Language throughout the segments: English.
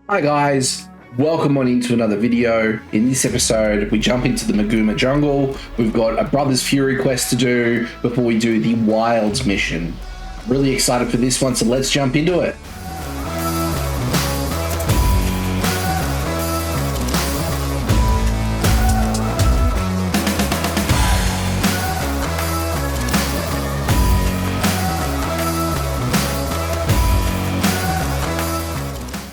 Hi guys, welcome on into another video. In this episode, we jump into the Maguuma Jungle. We've got a Brother's Fury quest to do before we do the Wilds mission. Really excited for this one, so let's jump into it.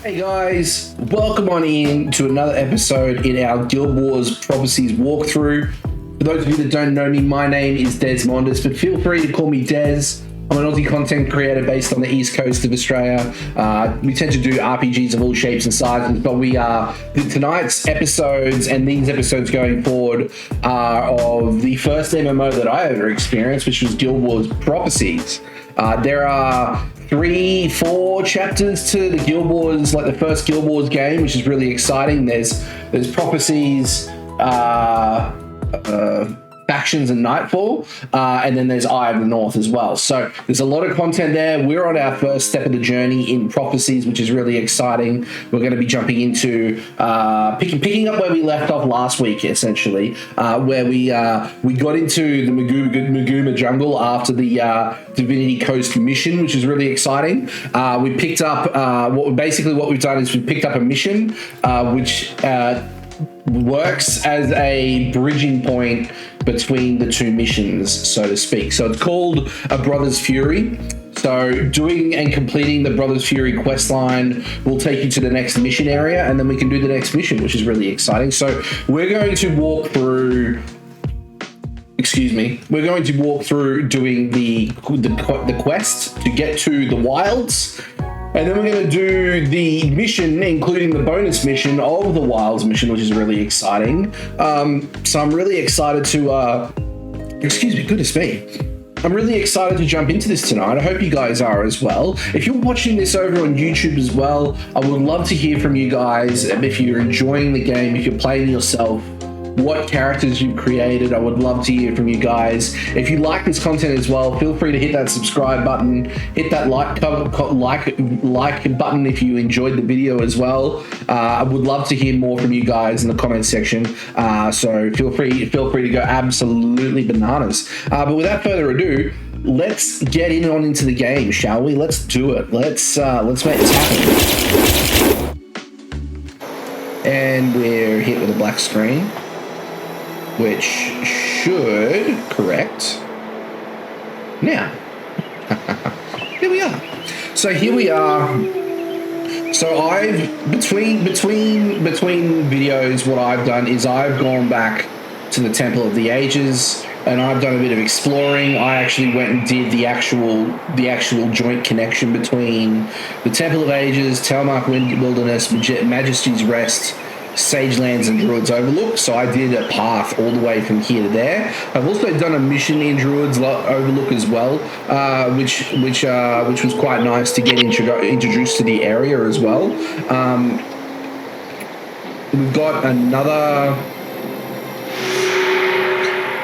Hey guys, welcome on in to another episode in our Guild Wars Prophecies walkthrough. For those of you that don't know me, my name is Des Mondes, but feel free to call me Des. I'm an Aussie content creator based on the east coast of Australia. We tend to do RPGs of all shapes and sizes, but tonight's episodes and these episodes going forward are of the first MMO that I ever experienced, which was Guild Wars Prophecies. There are 3-4 chapters to the Guild Wars, like the first Guild Wars game, which is really exciting. There's Prophecies, Factions and Nightfall, and then there's Eye of the North as well. So there's a lot of content there. We're on our first step of the journey in Prophecies, which is really exciting. We're going to be jumping into picking up where we left off last week, essentially, where we got into the Maguuma Jungle after the Divinity Coast mission, which is really exciting. We picked up what we've done is we picked up a mission which works as a bridging point between the two missions, so to speak. So it's called a Brother's Fury. So doing and completing the Brother's Fury quest line will take you to the next mission area, and then we can do the next mission, which is really exciting. So we're going to walk through doing the quest to get to the Wilds. And then we're going to do the mission, including the bonus mission of the Wilds mission, which is really exciting. So I'm really excited to, I'm really excited to jump into this tonight. I hope you guys are as well. If you're watching this over on YouTube as well, I would love to hear from you guys. If you're enjoying the game, if you're playing yourself, what characters you've created. I would love to hear from you guys. If you like this content as well, feel free to hit that subscribe button, hit that like button if you enjoyed the video as well. I would love to hear more from you guys in the comment section. So feel free to go absolutely bananas. But without further ado, let's get into the game, shall we? Let's do it. Let's make this happen. And we're hit with a black screen, which should correct. Now, here we are. So here we are. So I've between videos, what I've done is I've gone back to the Temple of the Ages, and I've done a bit of exploring. I actually went and did the actual joint connection between the Temple of Ages, Telmark Wilderness, Majesty's Rest, Sagelands and Druids Overlook. So I did a path all the way from here to there. I've also done a mission in Druids Overlook as well, which was quite nice to get introduced to the area as well.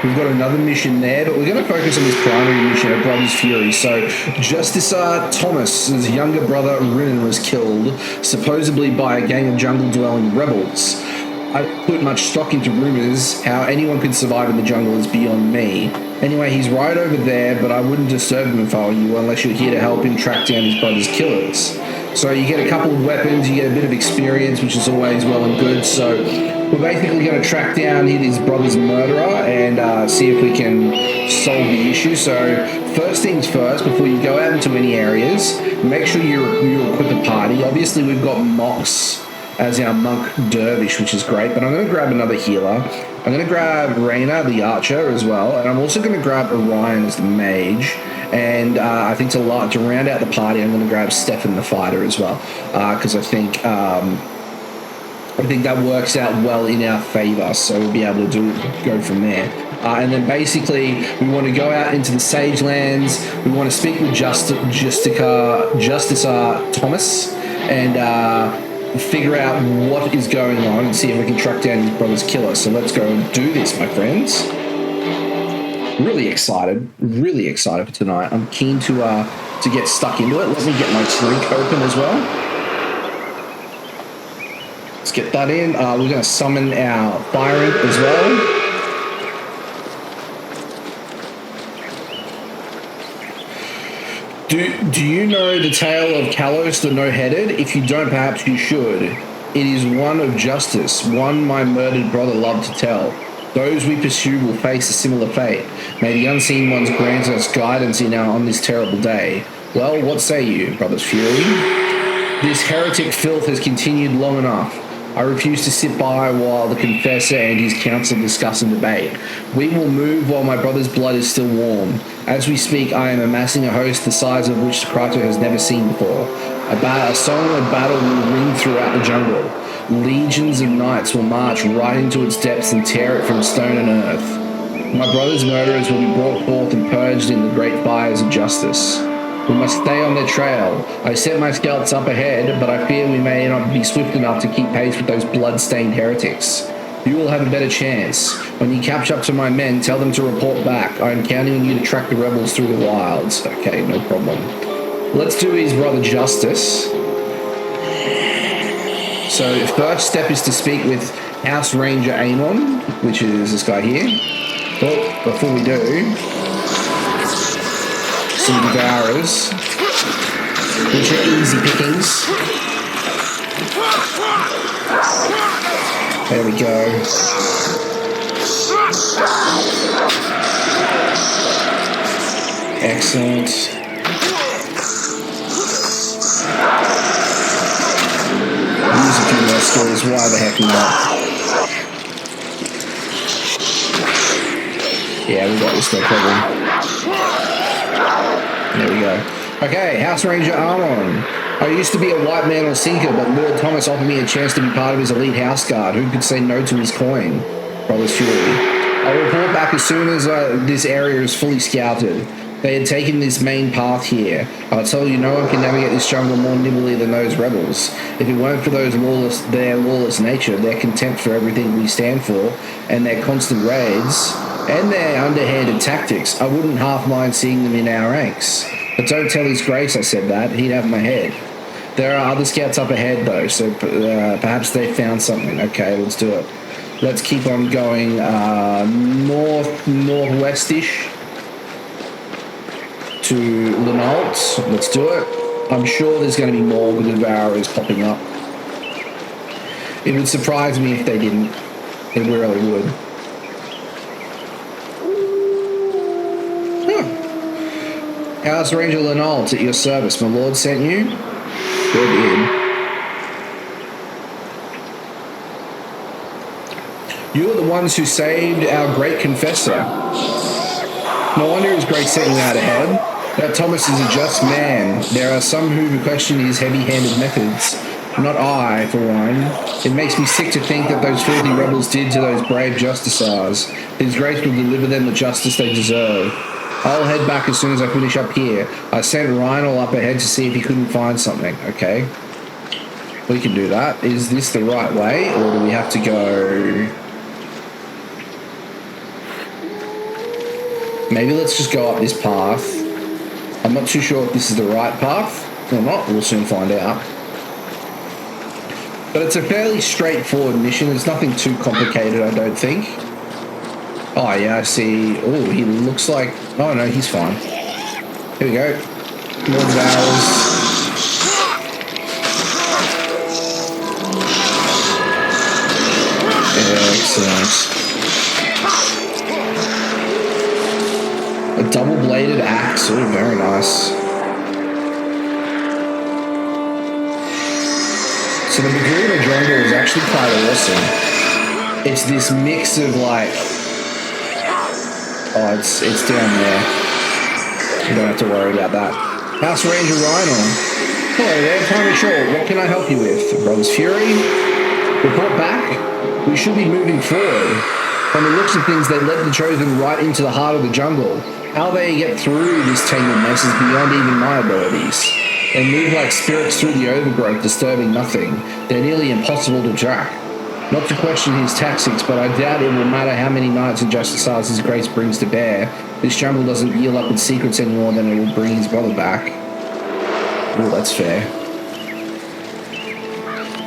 We've got another mission there, but we're going to focus on this primary mission of Brother's Fury. So Justice Thomas's younger brother Rinnan was killed, supposedly by a gang of jungle-dwelling rebels. I don't put much stock into rumors. How anyone could survive in the jungle is beyond me. Anyway, he's right over there, but I wouldn't disturb him if I were you, unless you're here to help him track down his brother's killers. So you get a couple of weapons, you get a bit of experience, which is always well and good. So we're basically going to track down his brother's murderer and see if we can solve the issue. So first things first, before you go out into any areas, make sure you equip the party. Obviously, we've got Mox as our monk dervish, which is great, but I'm going to grab another healer. I'm going to grab Reyna, the archer, as well, and I'm also going to grab Orion as the mage. And I think to round out the party, I'm going to grab Stefan the fighter as well, because I think that works out well in our favor, so we'll be able to go from there. And then basically, we want to go out into the Sagelands. We want to speak with Justice Thomas and figure out what is going on and see if we can track down his brother's killer. So let's go and do this, my friends. Really excited for tonight. I'm keen to get stuck into it. Let me get my drink open as well. Let's get that in. We're going to summon our fire imp as well. Do you know the tale of Kalos the No-Headed? If you don't, perhaps you should. It is one of justice, one my murdered brother loved to tell. Those we pursue will face a similar fate. May the unseen ones grant us guidance on this terrible day. Well, what say you, Brothers Fury? This heretic filth has continued long enough. I refuse to sit by while the confessor and his council discuss and debate. We will move while my brother's blood is still warm. As we speak, I am amassing a host the size of which Kratos has never seen before. A song of battle will ring throughout the jungle. Legions of knights will march right into its depths and tear it from stone and earth. My brother's murderers will be brought forth and purged in the great fires of justice. We must stay on their trail. I set my scouts up ahead, but I fear we may not be swift enough to keep pace with those blood-stained heretics. You will have a better chance. When you catch up to my men, tell them to report back. I am counting on you to track the rebels through the wilds. Okay, no problem. Let's do his brother justice. So, first step is to speak with House Ranger Amon, which is this guy here. Well, before we do, some Devourers, which are easy pickings. There we go. Excellent. Use a few more skills, why the heck not? Yeah, we got this, no problem. There we go. Okay, House Ranger Amon. I used to be a white man or sinker, but Lord Thomas offered me a chance to be part of his elite house guard. Who could say no to his coin? Brothers Fury. I'll report back as soon as this area is fully scouted. They had taken this main path here. I'll tell you, no one can navigate this jungle more nimbly than those rebels. If it weren't for their lawless nature, their contempt for everything we stand for, and their constant raids, and their underhanded tactics, I wouldn't half mind seeing them in our ranks. But don't tell His Grace I said that, he'd have my head. There are other scouts up ahead though, so perhaps they found something. Okay, let's do it. Let's keep on going northwestish to Lenault. Let's do it. I'm sure there's going to be more Devourers popping up. It would surprise me if they didn't. It really would. House Ranger Lenault, at your service. My lord sent you? Good in. You are the ones who saved our great confessor. No wonder His Grace sent you out ahead. That Thomas is a just man. There are some who question his heavy-handed methods. Not I, for one. It makes me sick to think that those filthy rebels did to those brave justicars. His Grace will deliver them the justice they deserve. I'll head back as soon as I finish up here. I sent Rhino up ahead to see if he couldn't find something. Okay. We can do that. Is this the right way, or do we have to go... Maybe let's just go up this path. I'm not too sure if this is the right path or not. We'll soon find out. But it's a fairly straightforward mission. It's nothing too complicated, I don't think. Oh, yeah, I see. Oh, he looks like... Oh, no, he's fine. Here we go. More Devourers. Excellent. A double-bladed axe. Oh, very nice. So the Maguuma Jungle is actually quite awesome. It's this mix of, like... Oh, it's down there. You don't have to worry about that. House Ranger Rhino. Hello there, Primary Short. What can I help you with? Brothers Fury? Report back? We should be moving forward. From the looks of things, they led the Chosen right into the heart of the jungle. How they get through this tangled mess is beyond even my abilities. They move like spirits through the overgrowth, disturbing nothing. They're nearly impossible to track. Not to question his tactics, but I doubt it will matter how many knights and justiciars His Grace brings to bear. This jungle doesn't yield up its secrets any more than it will bring his brother back. Oh, that's fair.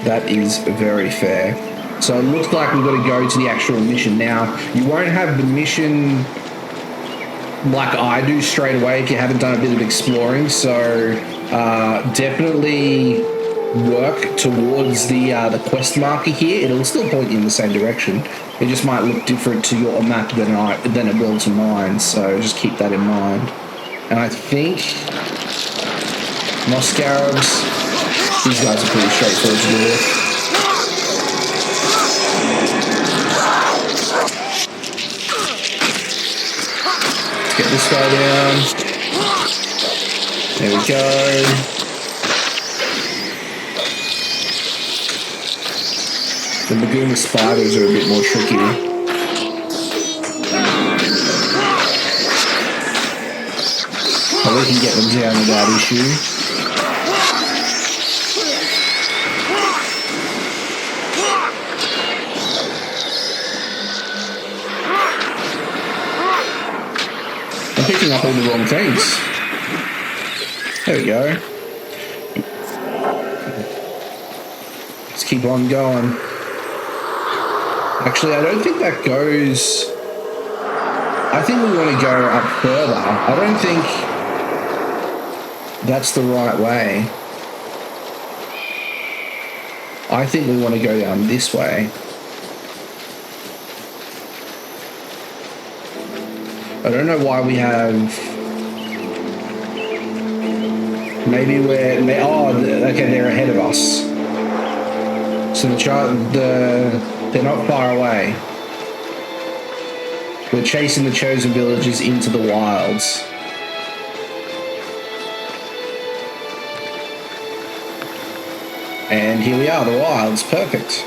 That is very fair. So it looks like we've got to go to the actual mission now. You won't have the mission like I do straight away if you haven't done a bit of exploring. So definitely work towards the quest marker here. It'll still point you in the same direction. It just might look different to your map than it will to mine. So just keep that in mind. And I think moss scarabs. These guys are pretty straightforward to deal with. Get this guy down. There we go. The Maguuma spiders are a bit more tricky. But we can get them down without issue. Picking up all the wrong things. There we go. Let's keep on going. Actually, I don't think that goes... I think we want to go up further. I don't think that's the right way. I think we want to go down this way. I don't know why we have... Maybe we're... okay, they're ahead of us. So they're not far away. We're chasing the chosen villagers into the wilds. And here we are, the wilds. Perfect.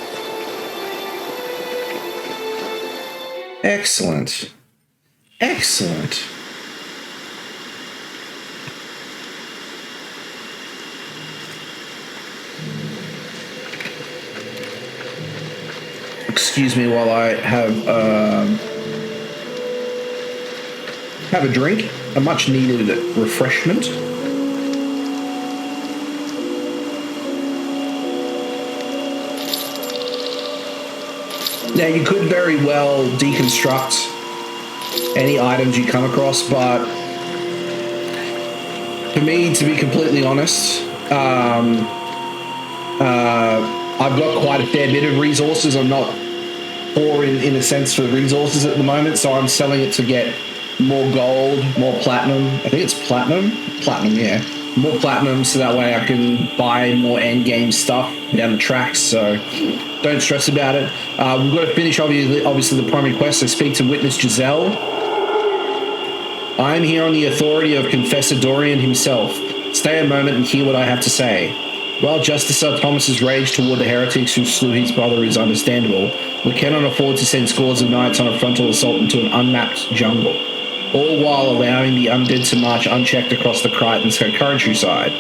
Excellent. Excellent. Excuse me while I have a drink, a much needed refreshment. Now you could very well deconstruct any items you come across, but for me, to be completely honest, I've got quite a fair bit of resources. I'm not poor in a sense for resources at the moment, so I'm selling it to get more gold, more platinum. I think it's platinum. Platinum, yeah. More platinum, so that way I can buy more end game stuff down the tracks. So don't stress about it. We've got to finish obviously the primary quest. So speak to witness Giselle. I am here on the authority of Confessor Dorian himself. Stay a moment and hear what I have to say. While Justicer Thomas's rage toward the heretics who slew his brother is understandable, we cannot afford to send scores of knights on a frontal assault into an unmapped jungle, all while allowing the undead to march unchecked across the Crichton's countryside.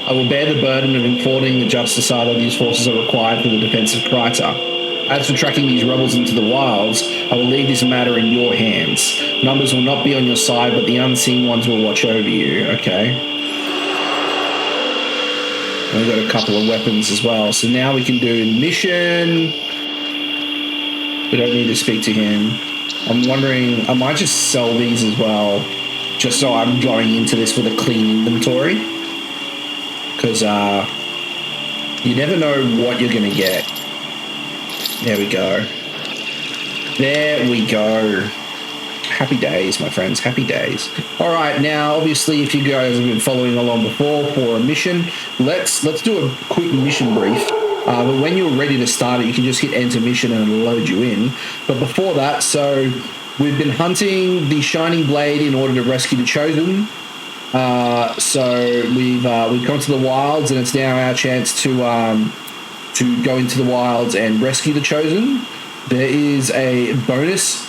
I will bear the burden of informing the Justicer that these forces are required for the defense of Kryta. As for tracking these rebels into the wilds, I will leave this matter in your hands. Numbers will not be on your side, but the unseen ones will watch over you, okay? And we've got a couple of weapons as well. So now we can do mission. We don't need to speak to him. I'm wondering, I might just sell these as well, just so I'm going into this with a clean inventory. Because you never know what you're going to get. There we go. There we go. Happy days, my friends. Happy days. All right, now, obviously, if you guys have been following along before for a mission, let's do a quick mission brief. But when you're ready to start it, you can just hit enter mission and it'll load you in. But before that, so we've been hunting the Shining Blade in order to rescue the Chosen. So we've gone to the wilds, and it's now our chance to go into the wilds and rescue the Chosen. There is a bonus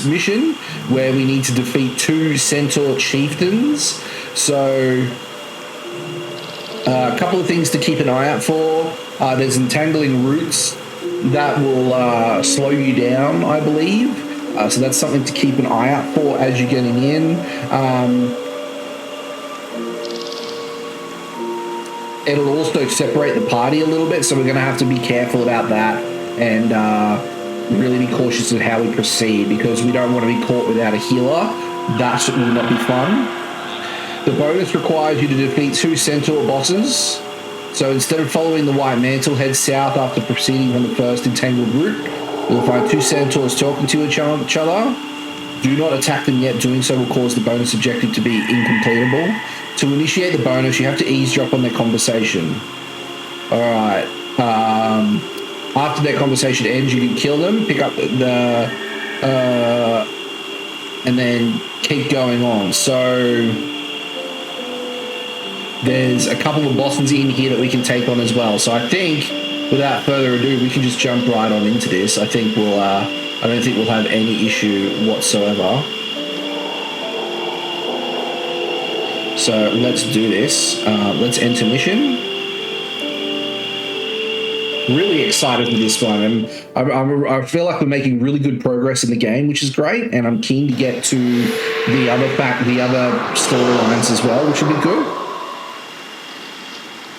mission where we need to defeat 2 Centaur chieftains. So a couple of things to keep an eye out for. There's entangling roots that will slow you down, I believe. So that's something to keep an eye out for as you're getting in. it'll also separate the party a little bit, so we're going to have to be careful about that and really be cautious of how we proceed, because we don't want to be caught without a healer. That will not be fun. The bonus requires you to defeat 2 centaur bosses. So instead of following the White Mantle, head south after proceeding from the first entangled route. You'll find 2 centaurs talking to each other. Do not attack them yet. Doing so will cause the bonus objective to be incompletable. To initiate the bonus, you have to eavesdrop on their conversation. Alright. After their conversation ends, you can kill them, pick up the... and then keep going on. So... there's a couple of bosses in here that we can take on as well. So I think, without further ado, we can just jump right on into this. I think we'll... I don't think we'll have any issue whatsoever. So let's do this. Let's enter mission. Really excited for this one, and I feel like we're making really good progress in the game, which is great. And I'm keen to get to the other storylines as well, which will be good.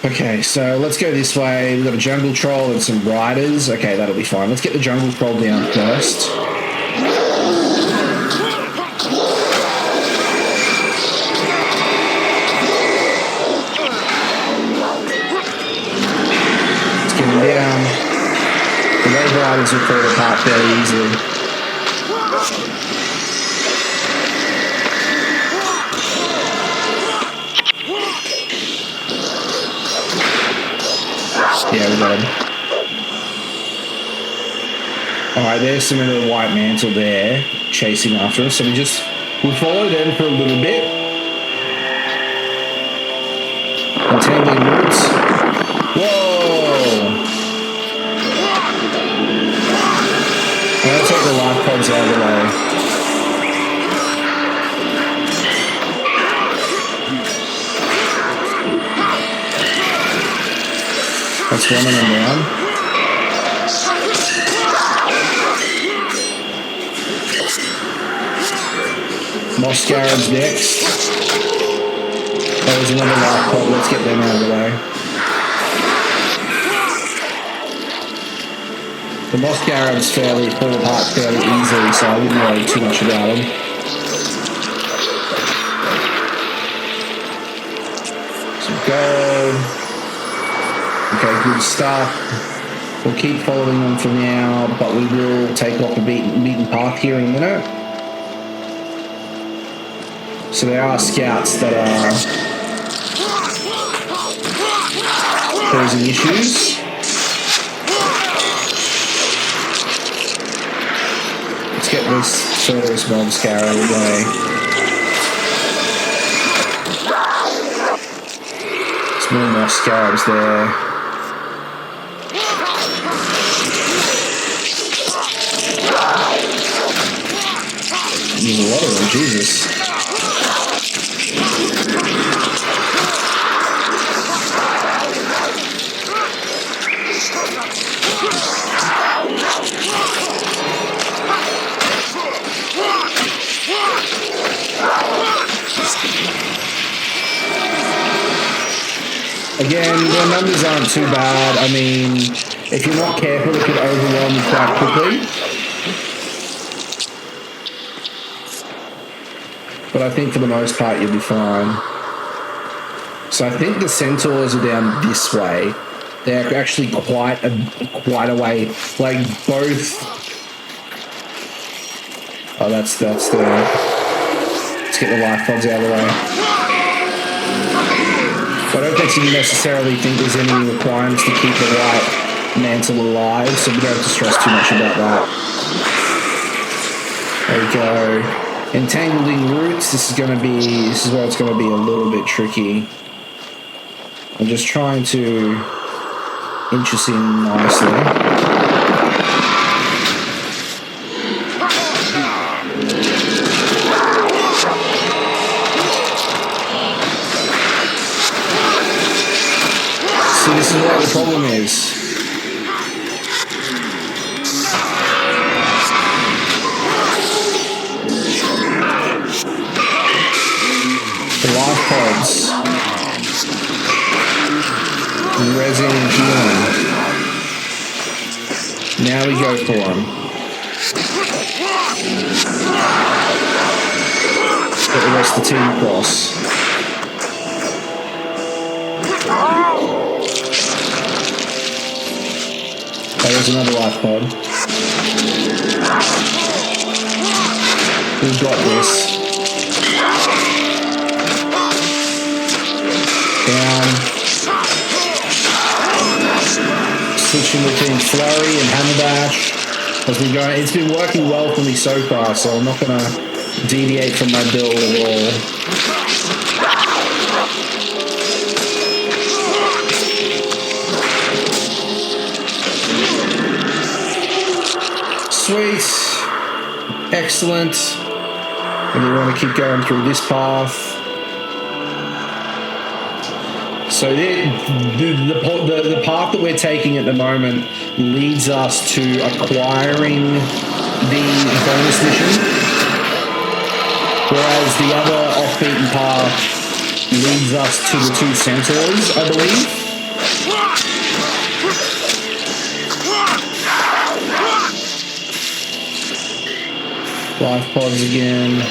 Okay, so let's go this way. We've got a jungle troll and some riders. Okay, that'll be fine. Let's get the jungle troll down first. Let's get him down. The wave riders will fall apart fairly easily. Yeah, we got him. Alright, there's some of the White Mantle there chasing after us. So we'll follow them for a little bit. Entangling roots. Whoa! I'm going to take the life pods out of the way. That's one of them down. Moss Scarabs next. There's another life pod. Let's get them out of the way. The Moss Scarabs fall apart fairly easily, so I wouldn't worry too much about them. Some gold. Okay, good stuff. We'll keep following them for now, but we will take off the beaten path here in a minute. So there are scouts that are causing issues. Let's get this furthest mob scarab away. There's more scarabs there. There's a lot of them, Jesus. Again, the numbers aren't too bad. I mean, if you're not careful, it could overwhelm you quite quickly. But I think for the most part, you'll be fine. So I think the centaurs are down this way. They're actually quite a way. Like both. Oh, that's the. Let's get the life pods out of the way. I don't necessarily think there's any requirements to keep the White Mantle alive, so we don't have to stress too much about that. There we go. Entangling roots. This is where it's gonna be a little bit tricky. I'm just trying to inch us in nicely. See, this is what the problem is. The life pods. resin and healing. Now we go for him. Get the rest of the team across. Oh, there's another life pod. We've got this. Down. Switching between flurry and hammer dash as we go. It's been working well for me so far, so I'm not gonna deviate from my build at all. Sweet. Excellent. And we want to keep going through this path. So the path that we're taking at the moment leads us to acquiring the bonus mission, whereas the other off-beaten path leads us to the 2 centaurs, I believe. Life pods again.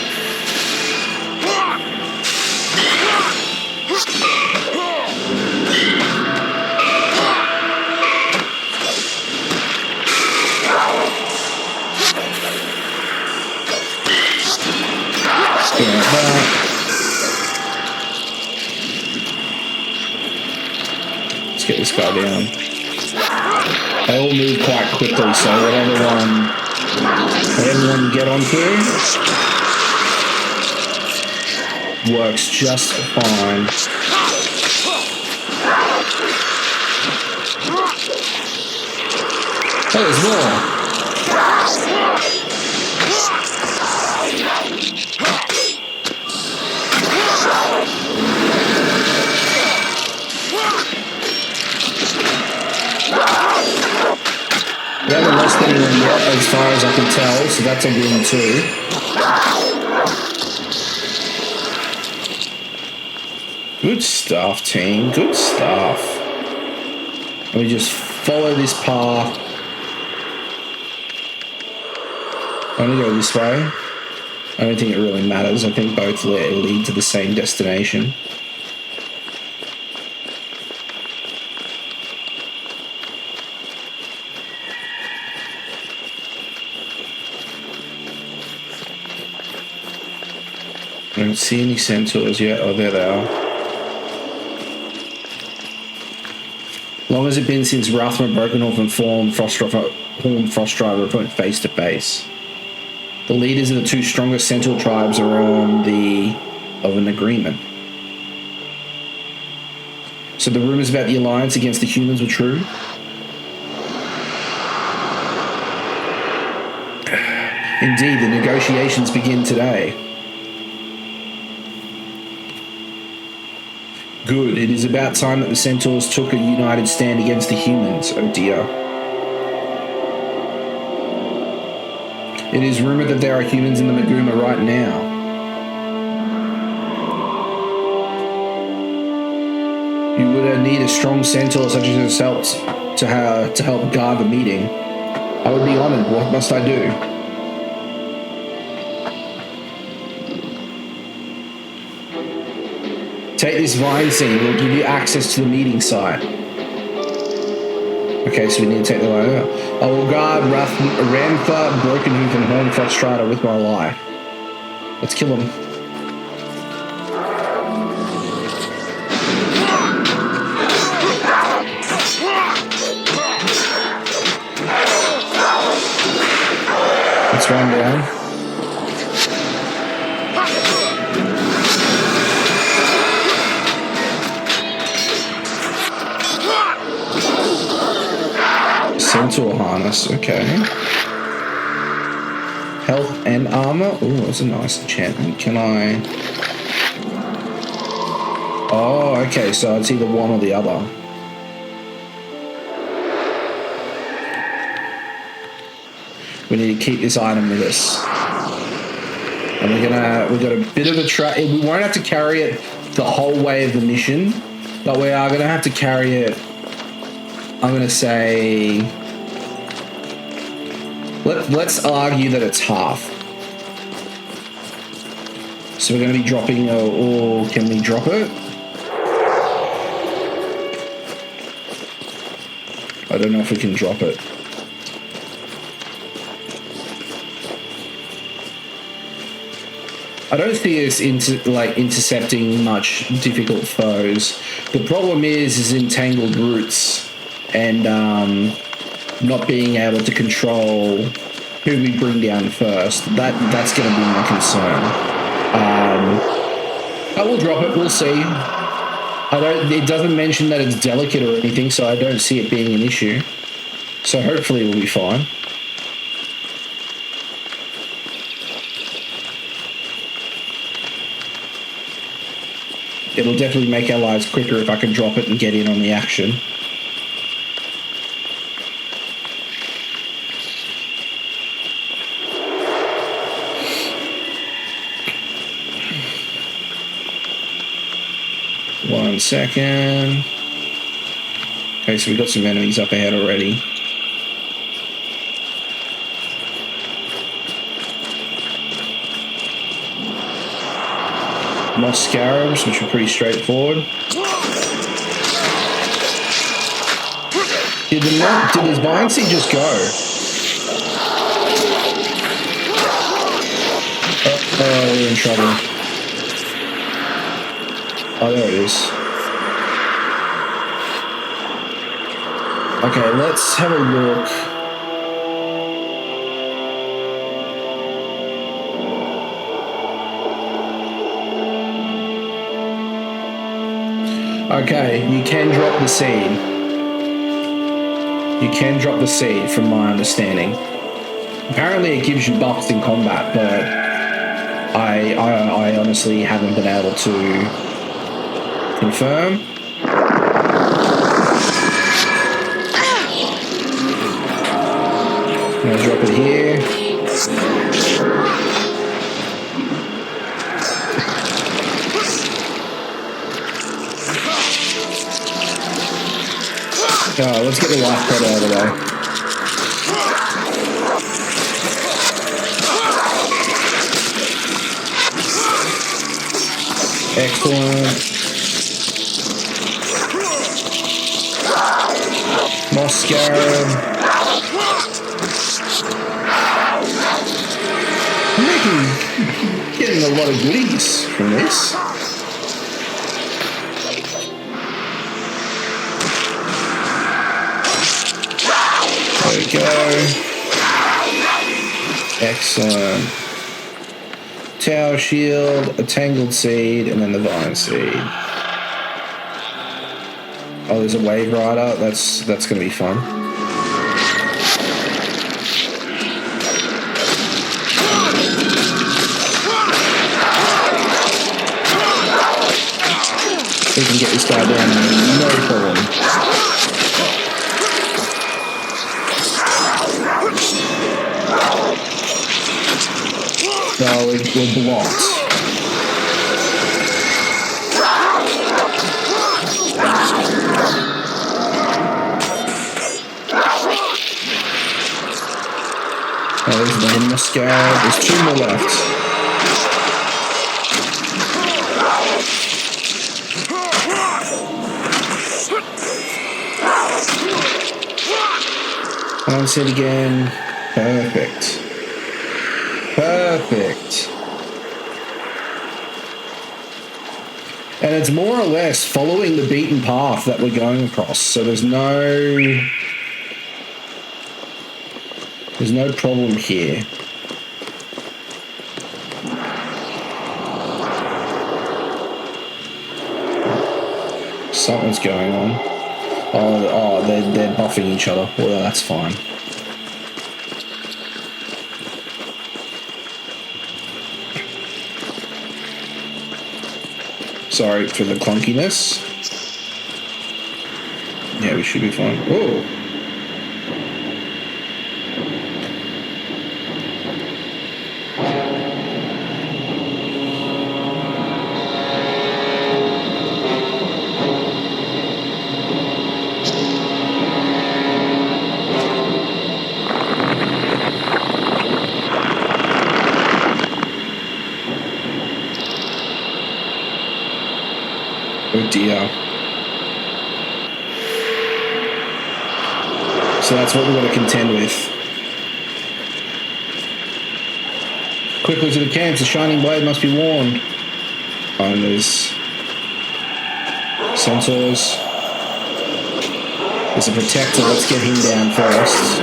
Let's get this guy down. They all move quite quickly, so whatever one get onto works just fine. Oh, there's more. We haven't lost anyone yet, as far as I can tell, so that's a win too. Good stuff, team. Good stuff. And we just follow this path. I'm gonna go this way. I don't think it really matters. I think both lead to the same destination. I don't see any centaurs yet. Oh, there they are. Long has it been since Wrathman, Brokenhoof, and Horned Frostdriver went face to face. The leaders of the 2 strongest centaur tribes are of an agreement. So the rumors about the alliance against the humans were true? Indeed, the negotiations begin today. Good. It is about time that the centaurs took a united stand against the humans. Oh dear. It is rumored that there are humans in the Maguuma right now. You would need a strong centaur such as yourself to help guard the meeting. I would be honored. What must I do? Take this vine seed. We'll give you access to the meeting site. Okay, so we need to take the vine. I will guard Ramtha, Brokenhoof, and Horned Frostdriver with my life. Let's kill him. Let's run down. Centaur harness, okay. Health and armor. Oh, that's a nice enchantment. Can I? Oh, okay. So it's either one or the other. We need to keep this item with us, and we've got a bit of a we won't have to carry it the whole way of the mission, but we are gonna have to carry it I'm going to say... Let's argue that it's half. So we're going to be dropping... Or can we drop it? I don't know if we can drop it. I don't see us intercepting much difficult foes. The problem is entangled roots and not being able to control who we bring down first. That's going to be my concern. I will drop it. We'll see. It doesn't mention that it's delicate or anything, so I don't see it being an issue. So hopefully we'll be fine. It'll definitely make our lives quicker if I can drop it and get in on the action. One second. Okay, so we've got some enemies up ahead already. Moss scarabs, which are pretty straightforward. Did his vine seed just go? Oh, we're in trouble. Oh, there it is. Okay, let's have a look. Okay, you can drop the seed. You can drop the seed, from my understanding. Apparently it gives you buffs in combat, but I honestly haven't been able to confirm. I'm gonna drop it here. Oh, let's get the life pot out of the way. Excellent. Moss scarab. I'm getting a lot of goodies from this. There we go. Excellent. Tower shield, a tangled seed, and then the vine seed. Oh, there's a wave rider. That's gonna be fun. We can get this guy down, no problem. No, we're blocked. Oh, there's the Maguuma Jungle. There's two more left. Once it again. Perfect. Perfect. And it's more or less following the beaten path that we're going across. So there's no problem here. Something's going on. Oh, they're buffing each other. Well, that's fine. Sorry for the clunkiness. Yeah, we should be fine. Whoa. Oh dear. So that's what we've got to contend with. Quickly to the camps, the shining blade must be worn. Oh, and there's centaurs. There's a protector, let's get him down first.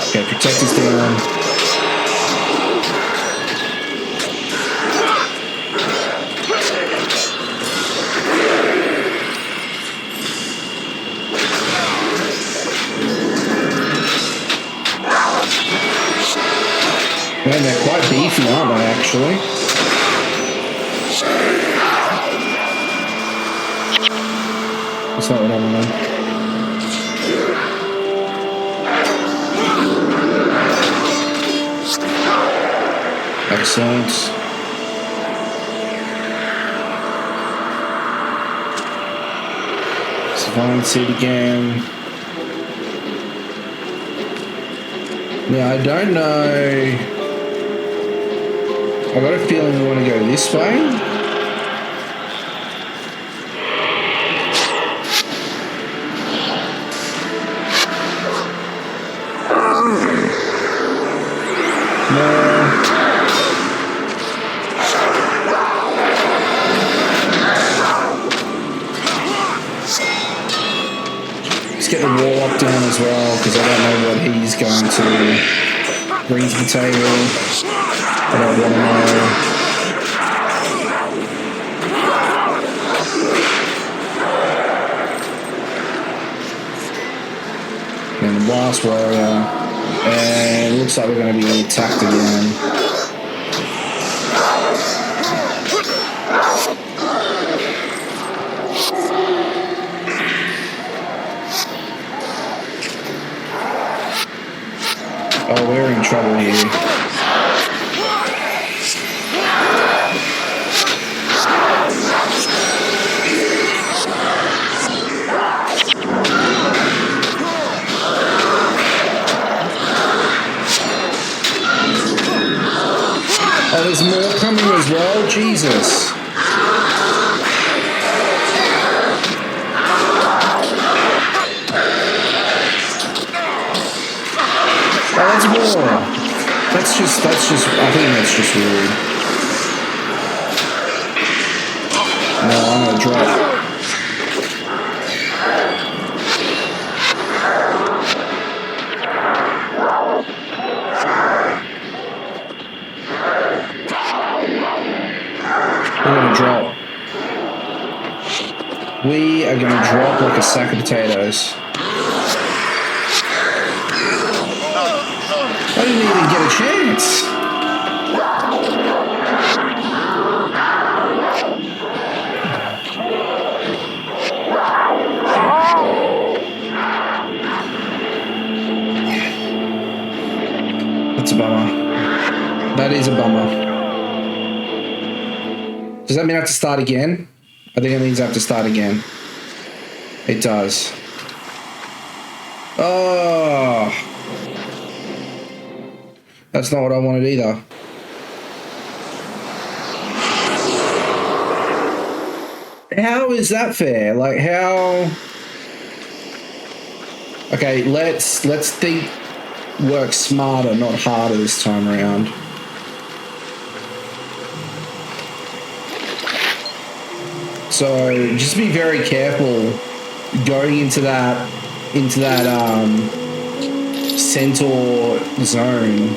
Okay, protector's down. Man, they're quite beefy, aren't they, actually? That's not what I want. Excellent. Divine Seed again. Now, I don't know. I've got a feeling we want to go this way. No. Let's get the warlock down as well, because I don't know what he's going to bring to the table. I don't want to know. And the Blast Warrior. And it looks like we're going to be attacked again. Oh, we're in trouble here. Oh, there's more coming as well? Jesus. Oh, that's more. That's just, I think that's just rude. No, I'm gonna drop. We're gonna drop. We are gonna drop like a sack of potatoes. I didn't even get a chance. That's a bummer. That is a bummer. Does that mean I have to start again? I think it means I have to start again. It does. Oh. That's not what I wanted either. How is that fair? Like, how... Okay, let's think work smarter, not harder this time around. So just be very careful going into that centaur zone.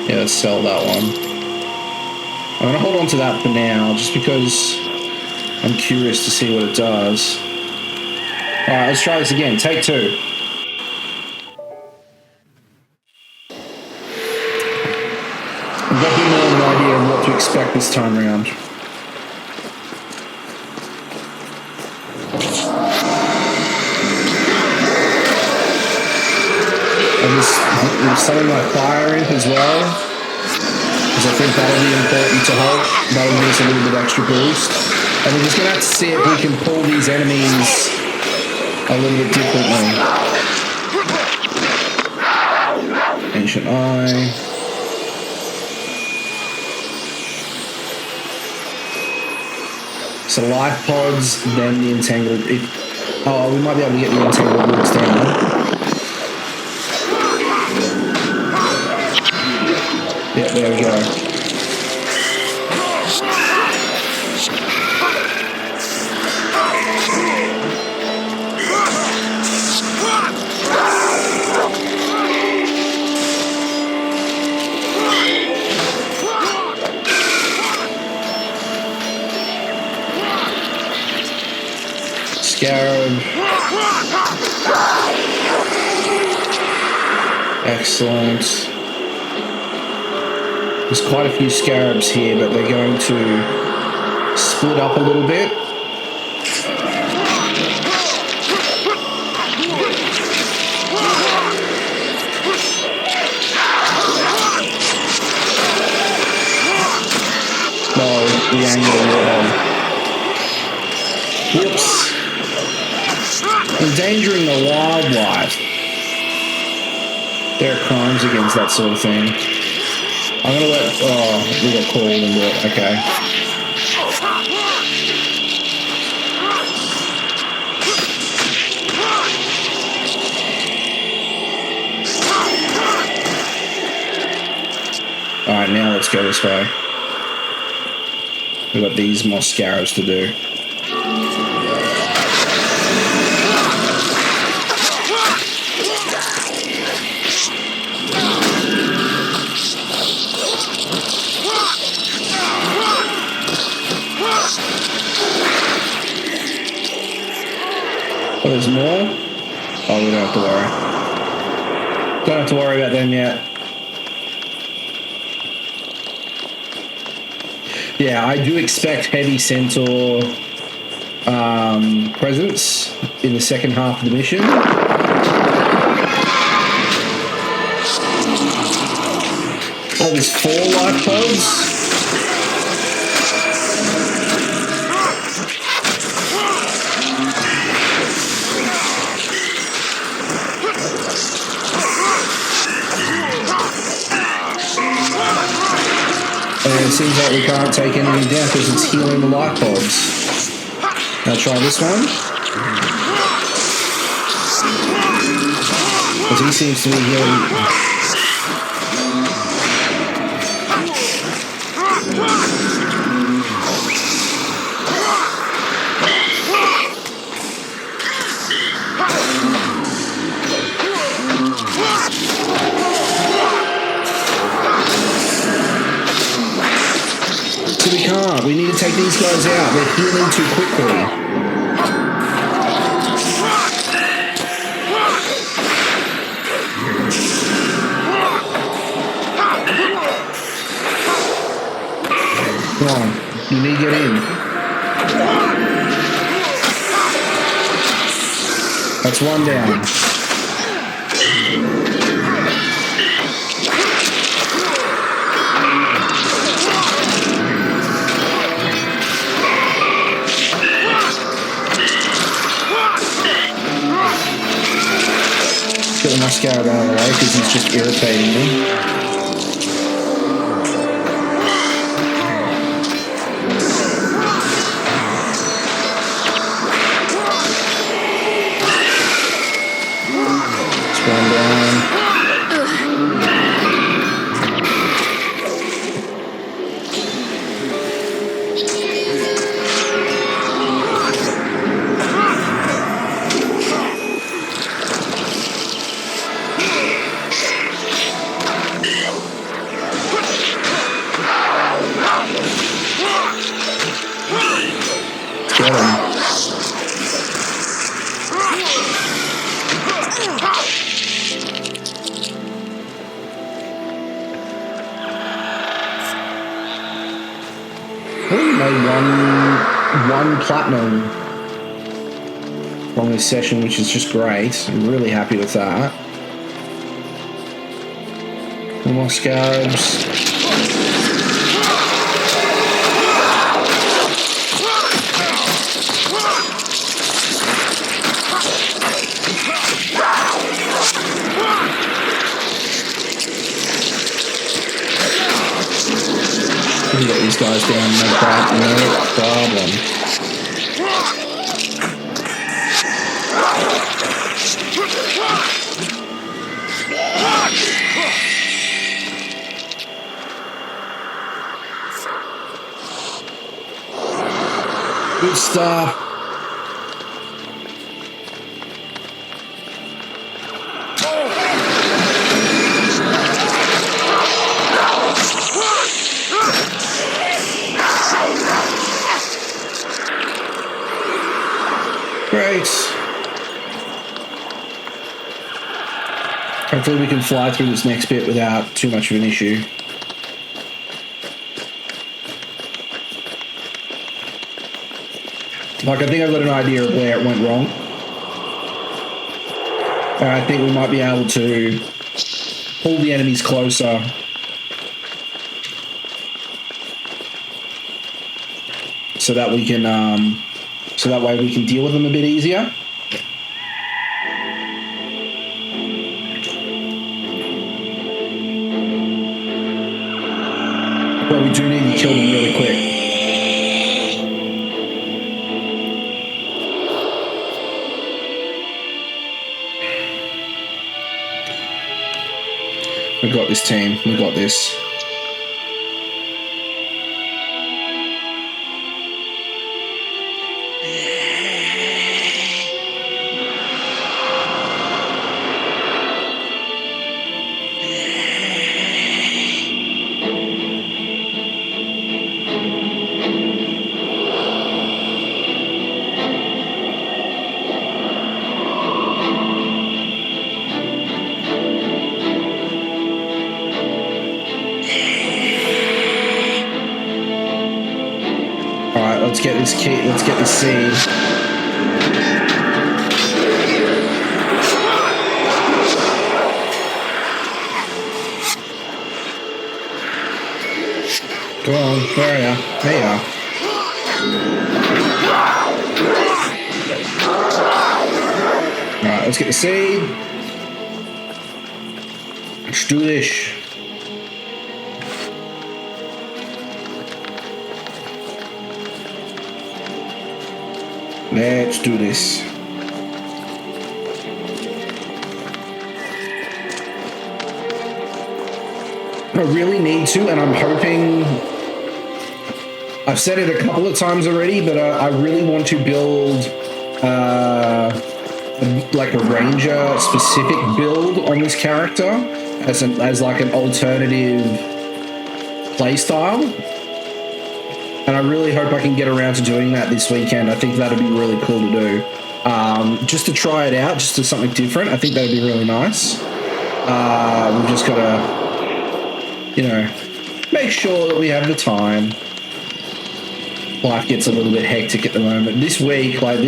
Yeah, let's sell that one. I'm gonna hold on to that for now, just because I'm curious to see what it does. Alright, let's try this again. Take two. I've got a bit more of an idea of what to expect this time around. And we'll summon my fire imp as well, because I think that'll be important to help. That'll give us a little bit extra boost. And we're just going to have to see if we can pull these enemies a little bit differently. Ancient Eye. So life pods, then the entangled. Oh, we might be able to get the entangled roots down. Yep, there we go. Scarab. Excellent. There's quite a few scarabs here, but they're going to split up a little bit. Oh, the angle. Whoops. Endangering the wildlife. There are crimes against that sort of thing. I'm gonna let. Oh, we got called into it. Okay. Alright, now let's go this way. We've got these more scarabs to do. Oh, there's more? Oh, we don't have to worry. Don't have to worry about them yet. Yeah, I do expect heavy centaur presence in the second half of the mission. Oh, there's 4 life pods. And it seems like we can't take anything down because it's healing the life pods. Now try this one. Because he seems to be healing. So we can't. We need to take these guys out. They're healing too quickly. Come on. You need to get in. That's one down. Get the scarab out of the way because he's just irritating me. It's one down. Get him. I think we made one platinum on this session, which is just great. I'm really happy with that. More scarabs. We can get these guys down, no problem. Good stuff. Great. Hopefully we can fly through this next bit without too much of an issue. Like, I think I've got an idea of where it went wrong. And I think we might be able to pull the enemies closer. So that we can, so that way we can deal with them a bit easier. But we do need to kill them really quick. We got this, team. We got this. Let's get this key. Let's get this seed. Come on, where are you? There you are. Alright, let's get the seed. Let's do this. Let's do this. I really need to, and I'm hoping... I've said it a couple of times already, but I really want to build like a ranger-specific build on this character as like an alternative playstyle. And I really hope I can get around to doing that this weekend. I think that'd be really cool to do. Just to try it out, just as something different. I think that'd be really nice. We've just got to, you know, make sure that we have the time. Life gets a little bit hectic at the moment. This week at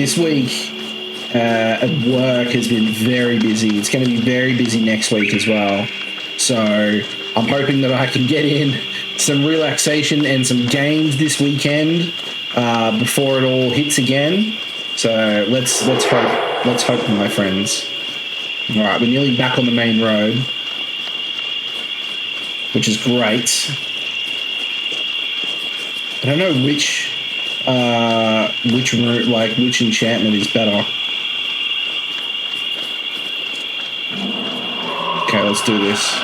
work has been very busy. It's going to be very busy next week as well. So I'm hoping that I can get in some relaxation and some games this weekend before it all hits again. So let's hope, my friends. All right, we're nearly back on the main road, which is great. I don't know which route, like which enchantment is better. Okay, let's do this.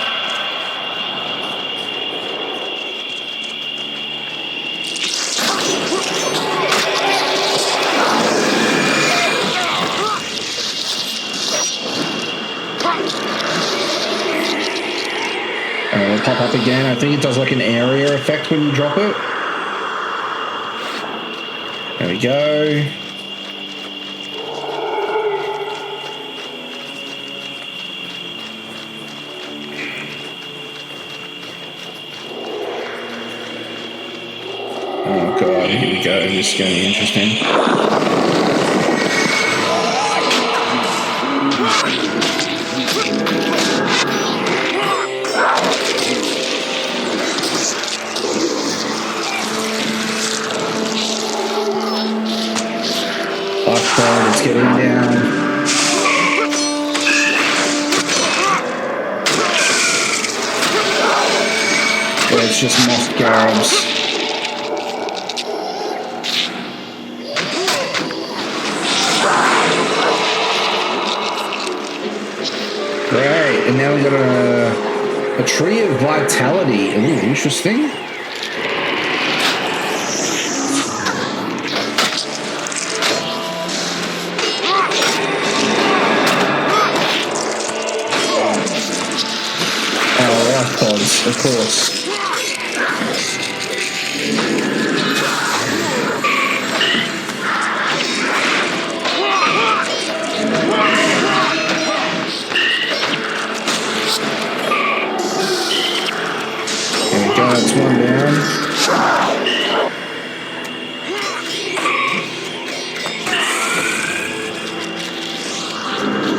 It'll pop up again. I think it does like an area effect when you drop it. There we go. Oh god, here we go. This is going to be interesting. Lifeblood, let's get him down. Yeah, it's just moth garabs. Great, and now we got a tree of vitality. Ooh, interesting. Of course. There we go, that's one down.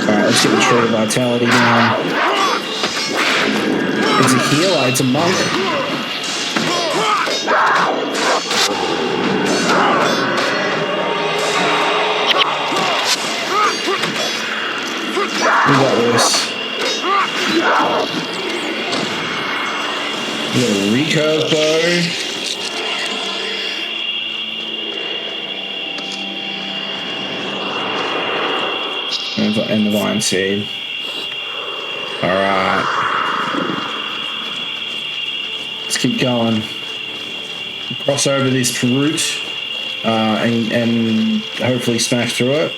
Alright, let's get the tree of vitality down. It's a healer, it's a monk. We got this. We got a recurve bow. And the vine seed. Alright. Let's keep going. Cross over this route and hopefully smash through it.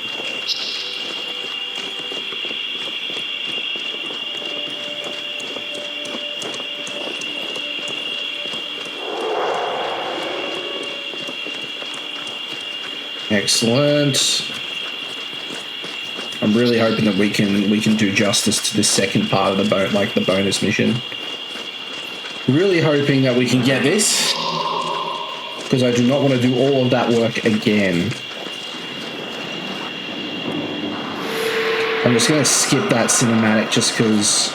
Excellent. I'm really hoping that we can do justice to the second part of the the bonus mission. Really hoping that we can get this, because I do not want to do all of that work again. I'm just going to skip that cinematic just because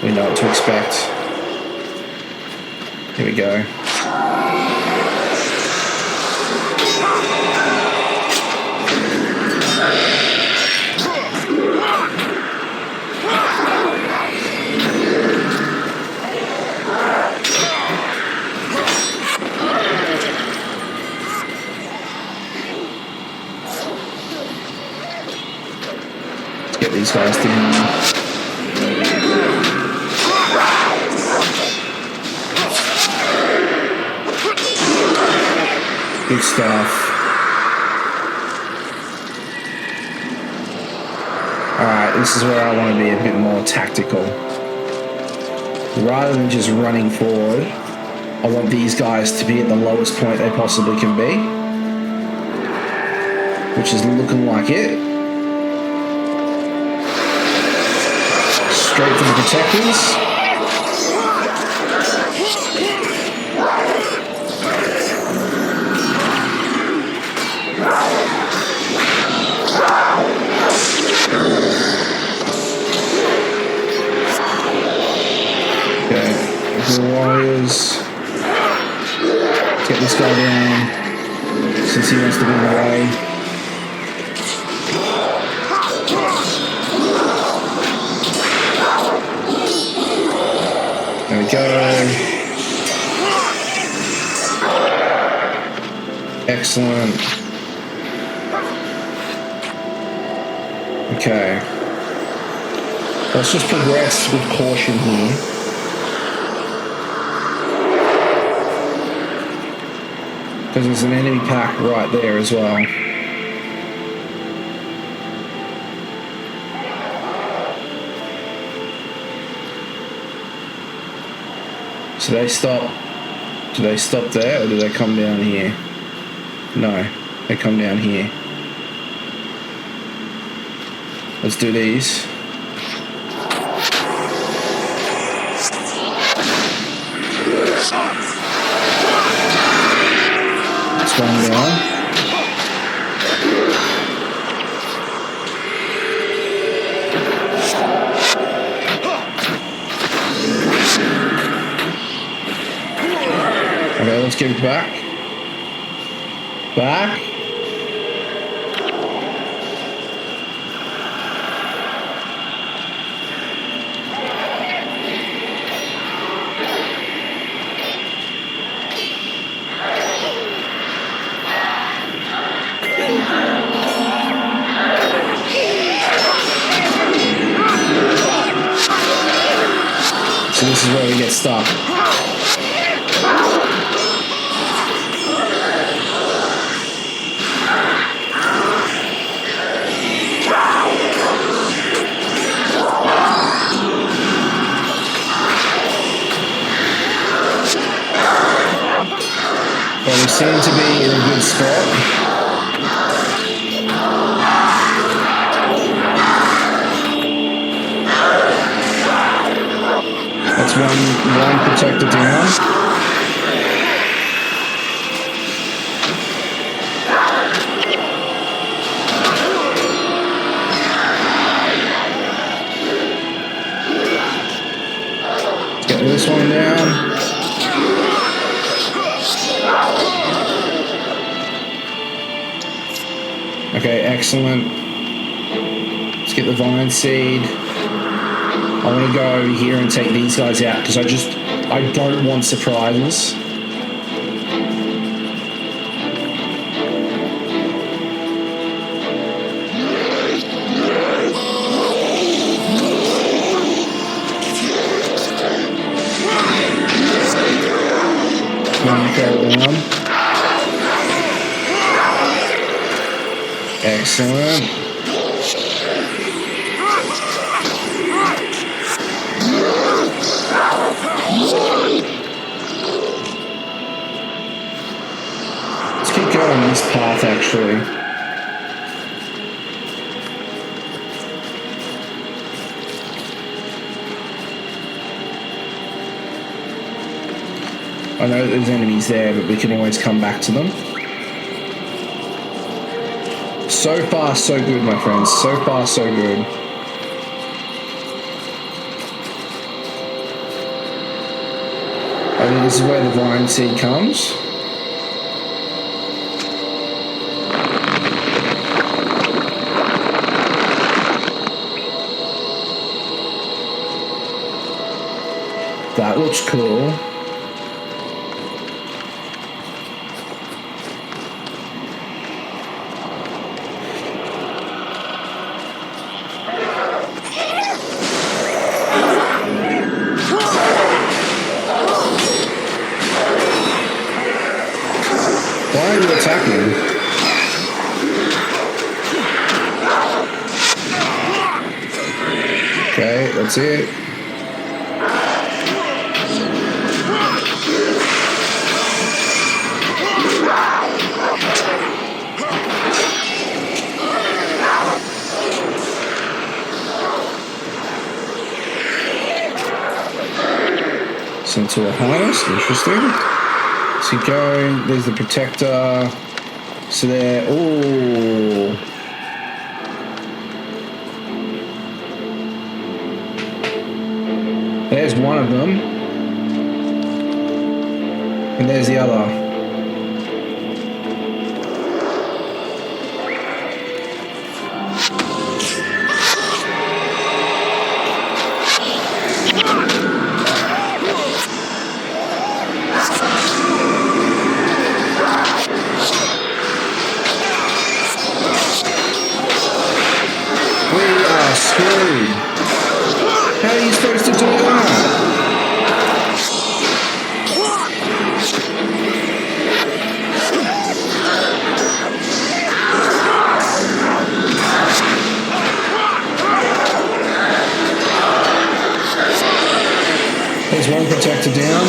we know what to expect. Here we go. These guys down. Good stuff. Alright, this is where I want to be a bit more tactical. Rather than just running forward, I want these guys to be at the lowest point they possibly can be. Which is looking like it. Straight for the protectors. Okay, the warriors. Let's get this guy down since he wants to be in the way. There we go. Excellent. Okay. Let's just progress with caution here. Because there's an enemy pack right there as well. So they stop. Do they stop there or do they come down here? No, they come down here. Let's do these. That's one down. Okay, let's give it back. Back. this is where we get stuck. But we seem to be in a good spot. That's one protector down. Let's get this one down. Okay, excellent. Let's get the vine seed. I want to go over here and take these guys out because I don't want surprises. Excellent. Let's keep going this path, actually. I know there's enemies there, but we can always come back to them. So far, so good, my friends. So far, so good. I think this is where the vine seed comes. That looks cool. Why are you attacking? Okay, that's it. Sent to a harness, interesting. Let's keep going. There's the protector. So there. Oh. There's one of them. And there's the other. Screwed. How are you supposed to do that? There's one protector down.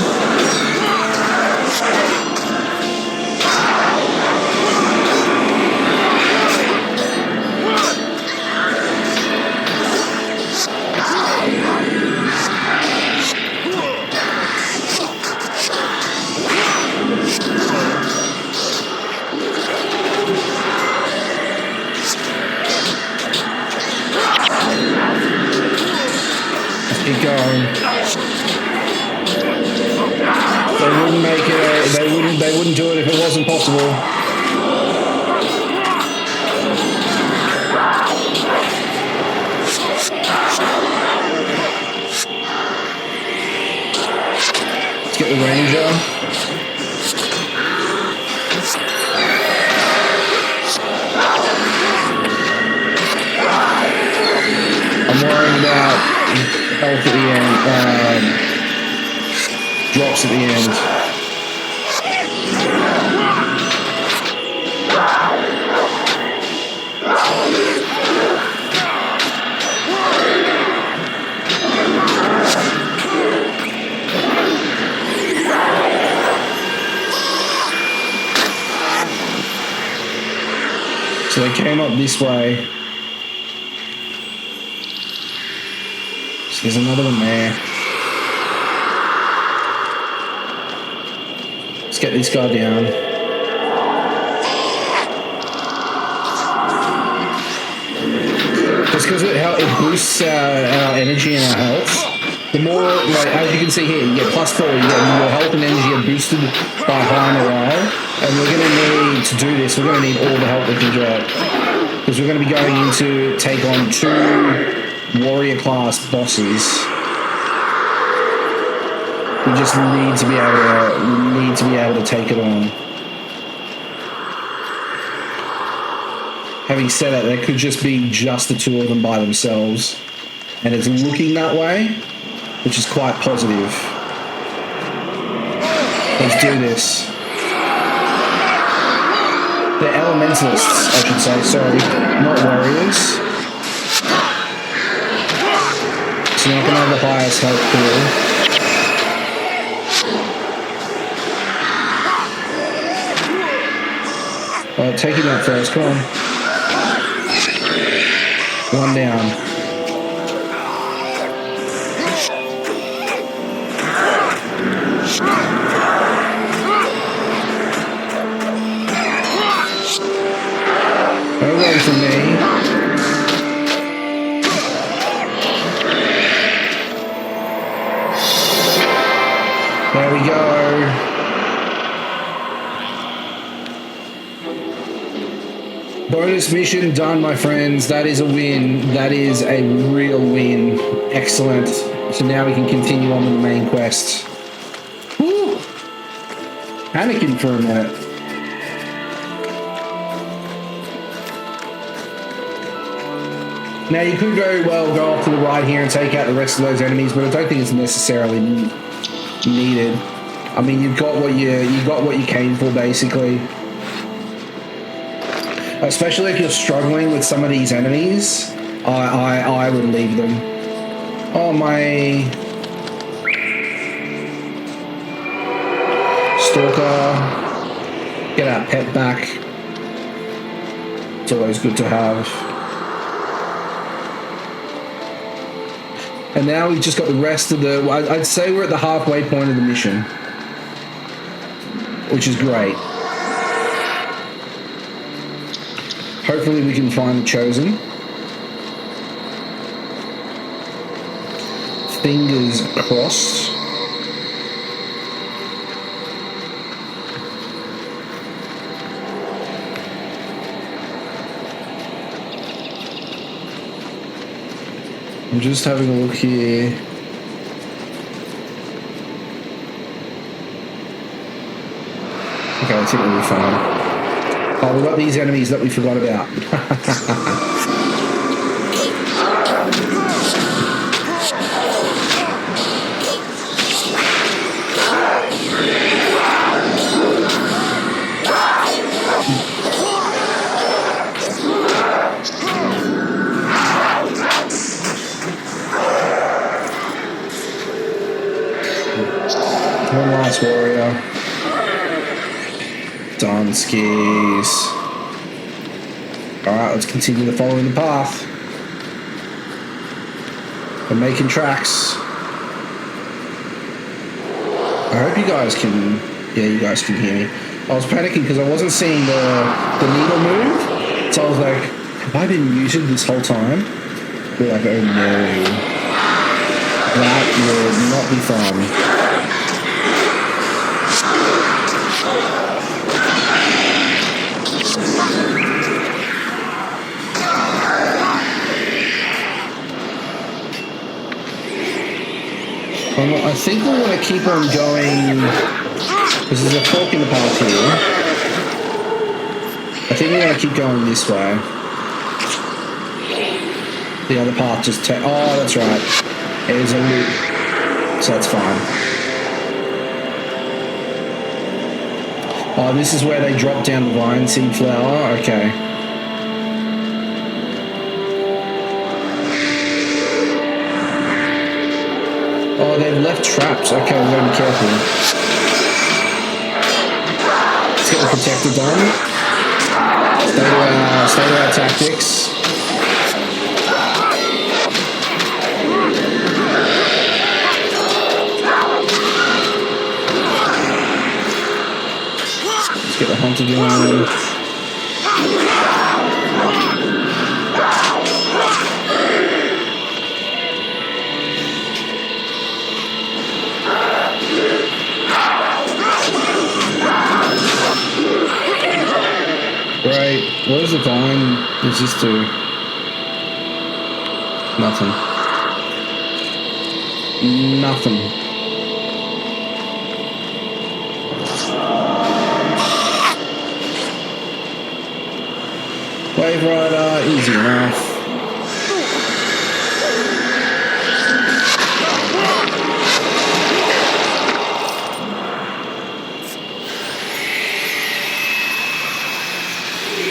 Keep going. They wouldn't make it. They wouldn't do it if it wasn't possible. Let's get the ranger. I'm worried about health at the end. drops at the end. So they came up this way. So there's another one there. Let's get this guy down. Just because it boosts our energy and our health. The more, like, as you can see here, you get +4, you get your health and energy are boosted by high morale. And we're going to need to do this, we're going to need all the help we can get. Because we're going to be going into take on 2 warrior class bosses. We just need to be able to take it on. Having said that, there could just be just the 2 of them by themselves. And it's looking that way, which is quite positive. Let's do this. They're elementalists, I should say, sorry, not warriors. So you're not going to have the highest health pool. Alright, take him out first, come on. 1 down. No run from me. There we go. Bonus mission done, my friends. That is a win. That is a real win. Excellent. So now we can continue on with the main quest. Woo! Panicking for a minute. Now you could very well go off to the right here and take out the rest of those enemies, but I don't think it's necessarily needed. I mean, you got what you came for, basically. Especially if you're struggling with some of these enemies, I would leave them. Oh, my Stalker. Get our pet back. It's always good to have. And now we've just got the rest of the... I'd say we're at the halfway point of the mission, which is great. Hopefully we can find the Chosen. Fingers crossed. I'm just having a look here. Okay, I think we'll be fine. Oh, we've got these enemies that we forgot about. One last warrior. Done skis. Alright, let's continue to following the path. We're making tracks. I hope you guys can... Yeah, you guys can hear me. I was panicking because I wasn't seeing the needle move. So I was like, have I been muted this whole time? We're like, oh no. That would not be fun. I think we're going to keep on going, because there's a fork in the path here. I think we're going to keep going this way. The other path just oh, that's right. It is a loop, so that's fine. Oh, this is where they drop down the vine seed flower? Okay. Oh, they've left traps. Okay, we've got to be careful. Let's get the protector done. Stay to our tactics. Let's get the hunter going. Great. What does the vine resist to? Nothing. Nothing. Wave Rider, easy enough.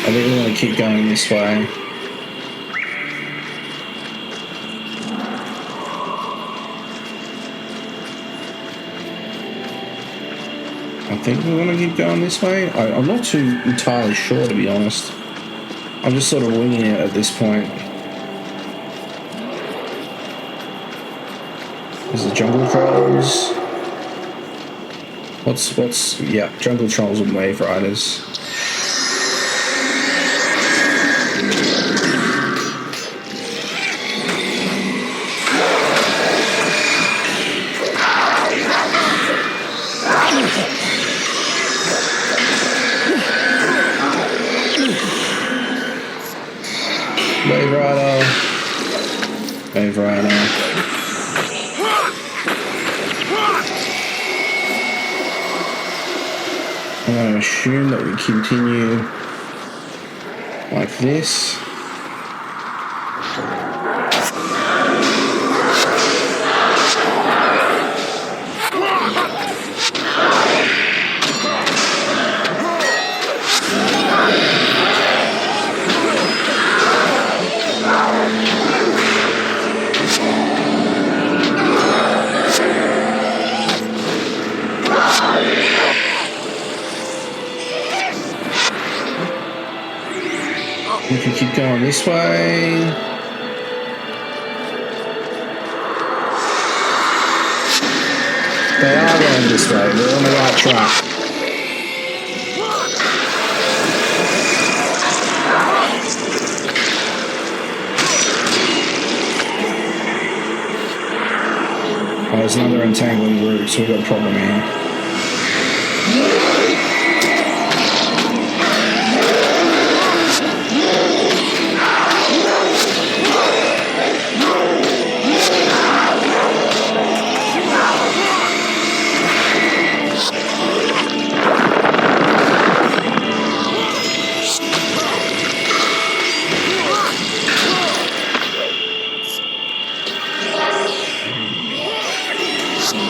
I think we want to keep going this way. I think we want to keep going this way. I'm not too entirely sure, to be honest. I'm just sort of winging it at this point. There's the jungle trolls. Yeah, jungle trolls and wave riders. Wave Rider. I'm going to assume that we continue like this. We can keep going this way. They are going this way. They're on the right track. Oh, there's another entangling route, so we've got a problem here.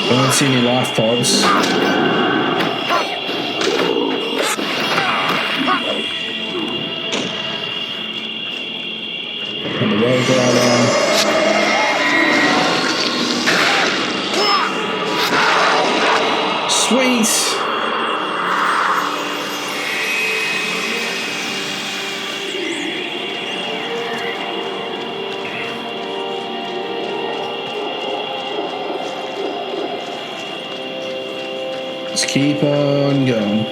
I don't see any life pods. And the wave rider. Sweet! Let's keep on going.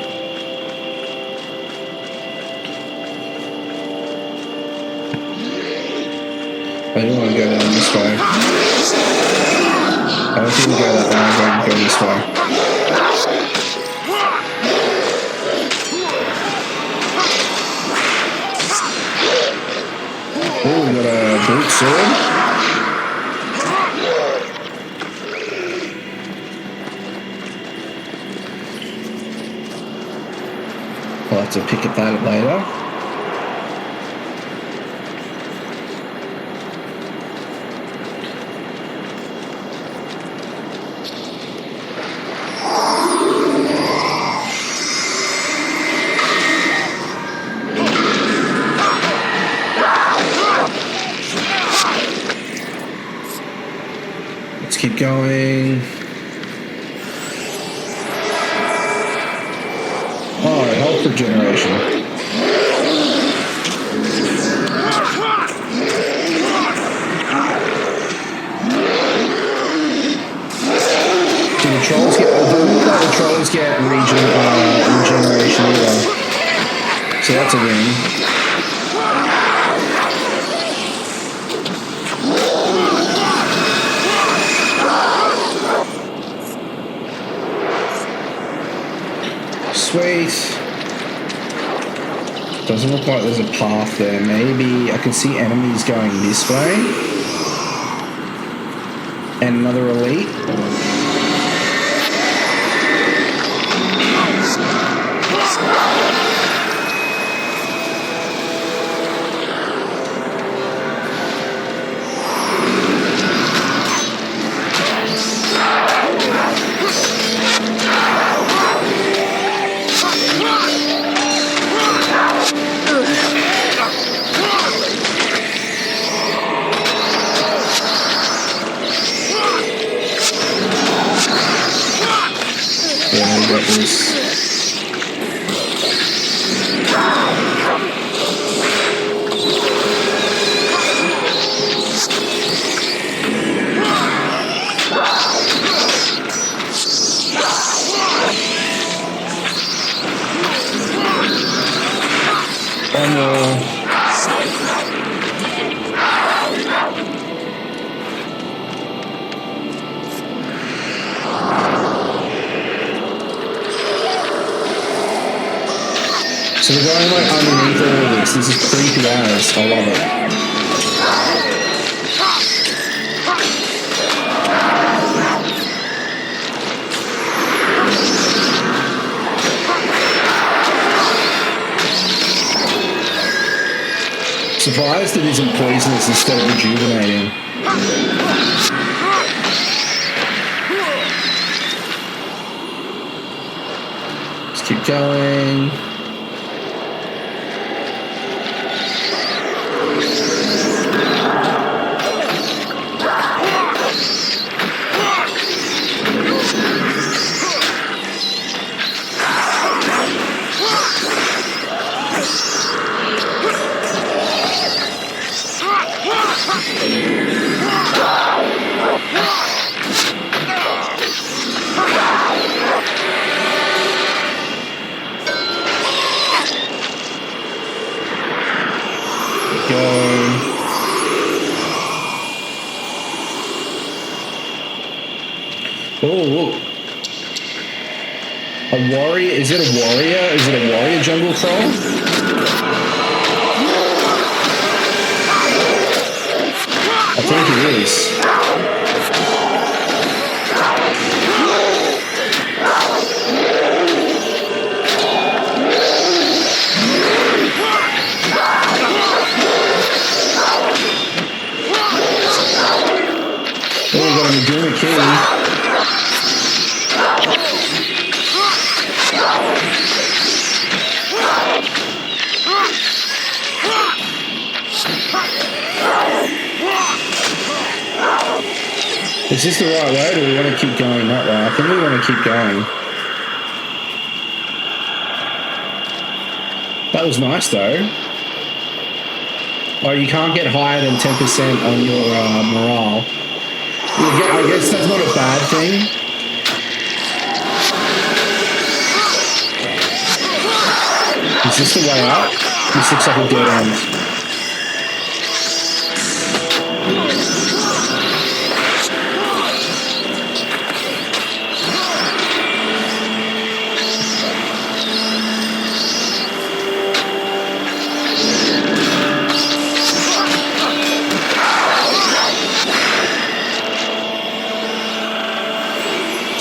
I don't want to go down this way. I don't think we go that way. I'm going to go this way. Oh, we got a brute sword. I'll have to pick at that later. keep going. Oh, health regeneration. Do the trolls get... It doesn't look like the trolls get regeneration either. So that's a win. Sweet. Doesn't look like there's a path there. Maybe I can see enemies going this way. And another elite. So we're going like underneath all of this. This is creepy as. I love it. Surprised it isn't poisonous instead of rejuvenating. Let's keep going. Oh, a warrior? Is it a warrior? Is it a warrior jungle troll? I think it is. Oh, we got a Maguuma King. Is this the right way, or do we want to keep going that way? I think we want to keep going. That was nice, though. Oh, you can't get higher than 10% on your morale. I guess that's not a bad thing. Is this the way out? This looks like a dead end.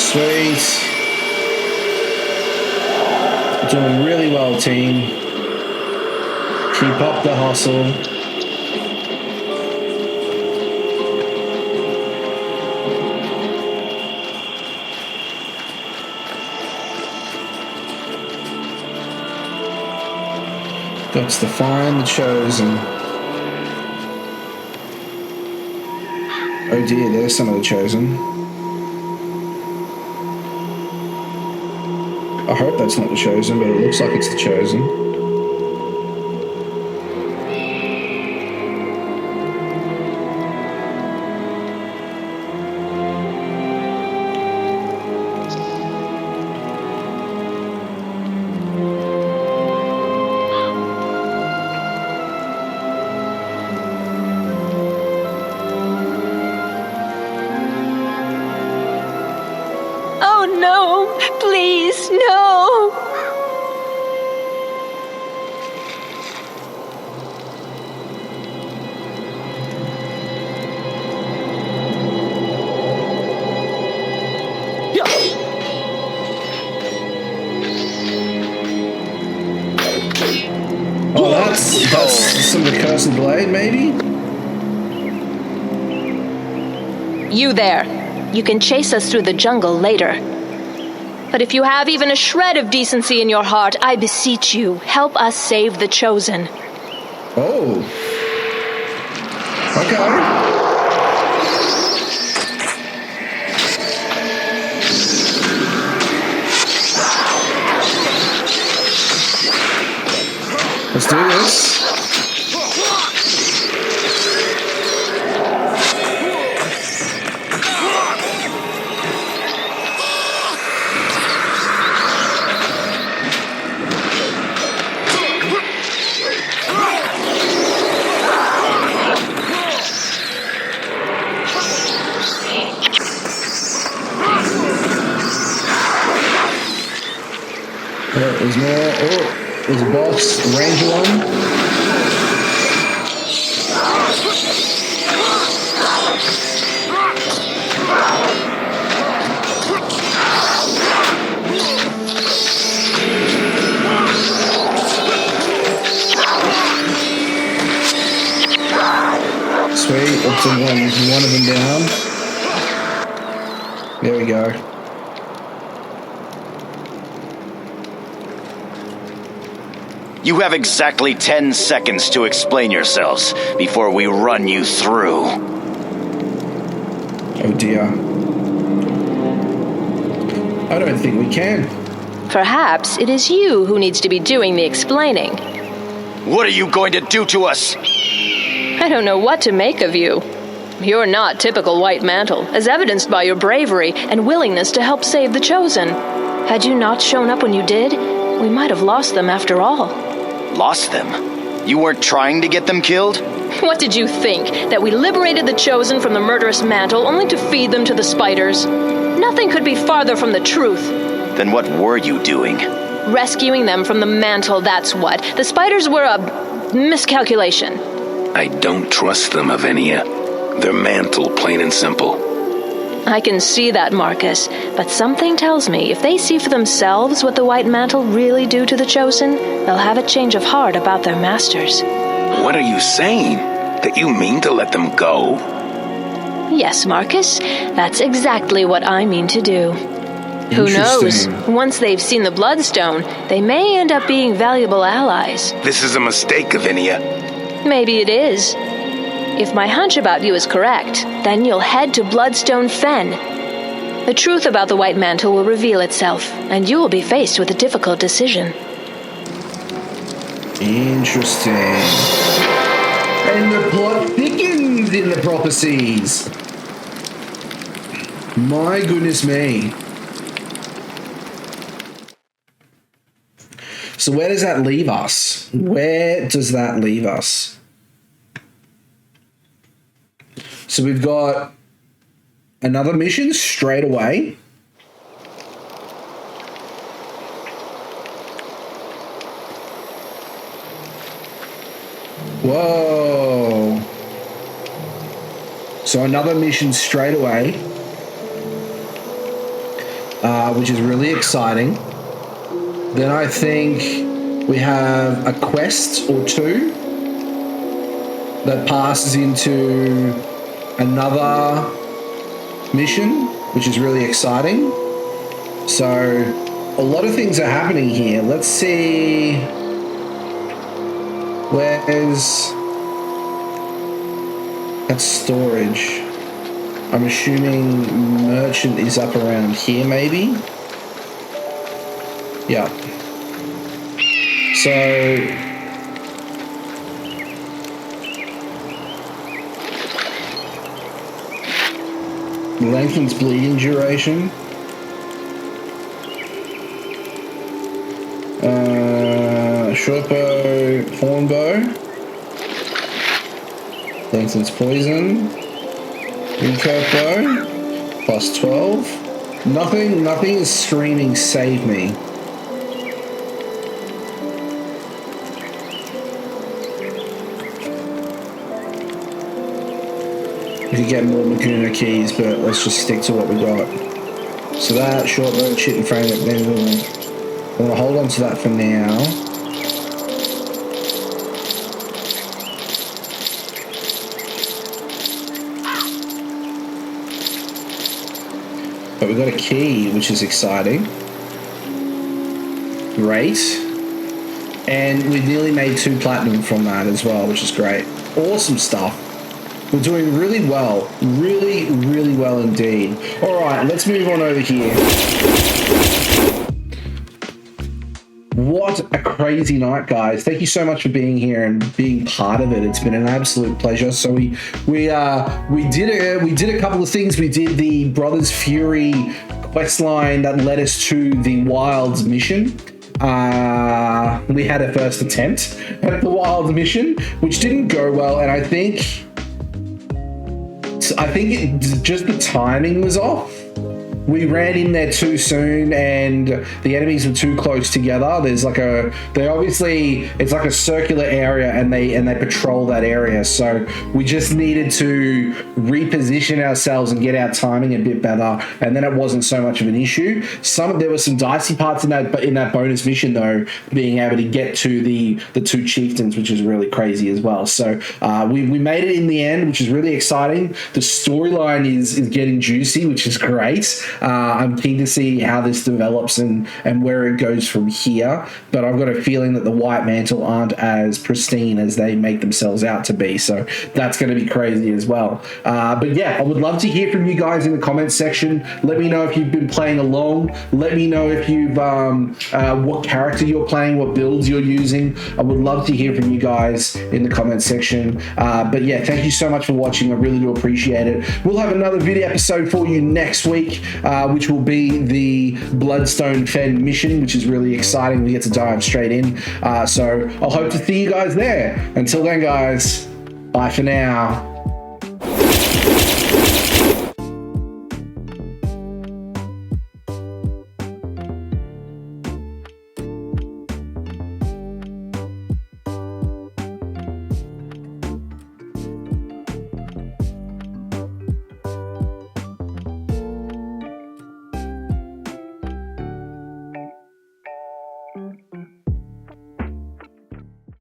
Sweet. Doing really well, team. Keep up the hustle. Got to find the chosen. Oh dear, there's some of the Chosen. I hope that's not the Chosen, but it looks like it's the Chosen. Oh no! Please, no! Oh, that's some of the Cursed Blade, maybe? You there. You can chase us through the jungle later. But if you have even a shred of decency in your heart, I beseech you, help us save the Chosen. Oh. Okay. Let's do this. Oh, there's more. Oh, there's a boss, ranger one. Sweet, that's one of them down. There we go. You have exactly 10 seconds to explain yourselves before we run you through. Oh dear. I don't think we can. Perhaps it is you who needs to be doing the explaining. What are you going to do to us? I don't know what to make of you. You're not typical White Mantle, as evidenced by your bravery and willingness to help save the Chosen. Had you not shown up when you did, we might have lost them after all. Lost them? You weren't trying to get them killed? What did you think? That we liberated the Chosen from the murderous Mantle only to feed them to the spiders? Nothing could be farther from the truth. Then what were you doing? Rescuing them from the Mantle, that's what. The spiders were a miscalculation. I don't trust them, Avenia. They're Mantle, plain and simple. I can see that, Marcus, but something tells me if they see for themselves what the White Mantle really do to the Chosen, they'll have a change of heart about their masters. What are you saying? That you mean to let them go? Yes, Marcus, that's exactly what I mean to do. Who knows? Once they've seen the Bloodstone, they may end up being valuable allies. This is a mistake, Avenia. Maybe it is. If my hunch about you is correct, then you'll head to Bloodstone Fen. The truth about the White Mantle will reveal itself, and you will be faced with a difficult decision. Interesting. And the plot thickens in the Prophecies. My goodness me. So where does that leave us? Where does that leave us? So we've got another mission straight away. Whoa. So another mission straight away, which is really exciting. Then I think we have a quest or two that passes into another mission, which is really exciting. So a lot of things are happening here. Let's see. Where's that storage? I'm assuming merchant is up around here, maybe? Yeah. So... lengthens bleeding duration. Short bow, horn bow. Lengthens poison. Recurve bow. Plus 12. Nothing is screaming save me. We could get more Maguuma keys, but let's just stick to what we got. So that, short bow, shit in frame it, then I'm going to hold on to that for now. But we got a key, which is exciting. Great. And we nearly made 2 platinum from that as well, which is great. Awesome stuff. We're doing really well. Really, really well indeed. Alright, let's move on over here. What a crazy night, guys. Thank you so much for being here and being part of it. It's been an absolute pleasure. So we did a couple of things. We did the Brothers Fury quest line that led us to the Wilds mission. We had a first attempt at the Wilds mission, which didn't go well, and I think just the timing was off. We ran in there too soon and the enemies were too close together. It's like a circular area and they patrol that area. So we just needed to reposition ourselves and get our timing a bit better. And then it wasn't so much of an issue. There were some dicey parts in that bonus mission though, being able to get to the 2 chieftains, which is really crazy as well. So we made it in the end, which is really exciting. The storyline is getting juicy, which is great. I'm keen to see how this develops and where it goes from here, but I've got a feeling that the White Mantle aren't as pristine as they make themselves out to be, so that's going to be crazy as well. But yeah, I would love to hear from you guys in the comments section. Let me know if you've been playing along. Let me know if you've what character you're playing, what builds you're using. I would love to hear from you guys in the comments section. But yeah, thank you so much for watching. I really do appreciate it. We'll have another video episode for you next week, which will be the Bloodstone Fen mission, which is really exciting. We get to dive straight in. So I'll hope to see you guys there. Until then, guys, bye for now.